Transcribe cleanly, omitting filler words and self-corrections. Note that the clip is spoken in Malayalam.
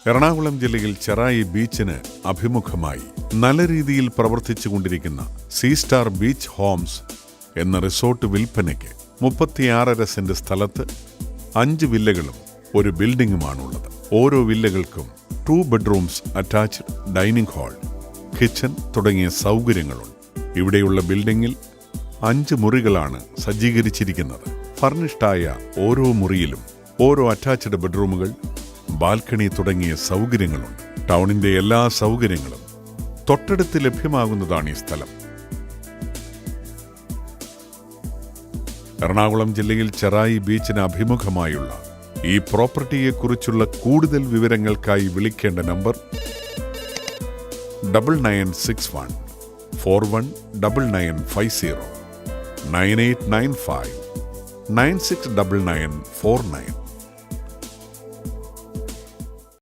എറണാകുളം ജില്ലയിൽ ചെറായി ബീച്ചിന് അഭിമുഖമായി നല്ല രീതിയിൽ പ്രവർത്തിച്ചുകൊണ്ടിരിക്കുന്ന സീ സ്റ്റാർ ബീച്ച് ഹോംസ് എന്ന റിസോർട്ട് വിൽപ്പനയ്ക്ക് 36.5 സെന്റ് സ്ഥലത്ത് 5 വില്ലകളും ഒരു ബിൽഡിംഗുമാണുള്ളത്. ഓരോ വില്ലകൾക്കും 2 bedrooms, attached dining hall, kitchen തുടങ്ങിയ സൗകര്യങ്ങളുണ്ട്. ഇവിടെയുള്ള ബിൽഡിംഗിൽ 5 മുറികളാണ് സജ്ജീകരിച്ചിരിക്കുന്നത്. ഫർണിഷ്ഡായ ഓരോ മുറിയിലും ഓരോ അറ്റാച്ച്ഡ് ബെഡ്റൂമുകൾ, ബാൽക്കണി തുടങ്ങിയ സൗകര്യങ്ങളുണ്ട്. ടൗണിന്റെ എല്ലാ സൗകര്യങ്ങളും തൊട്ടടുത്ത് ലഭ്യമാകുന്നതാണ് ഈ സ്ഥലം. എറണാകുളം ജില്ലയിൽ ചെറായി ബീച്ചിന് അഭിമുഖമായുള്ള ഈ പ്രോപ്പർട്ടിയെക്കുറിച്ചുള്ള കൂടുതൽ വിവരങ്ങൾക്കായി വിളിക്കേണ്ട നമ്പർ 9961 419950 9895 969949.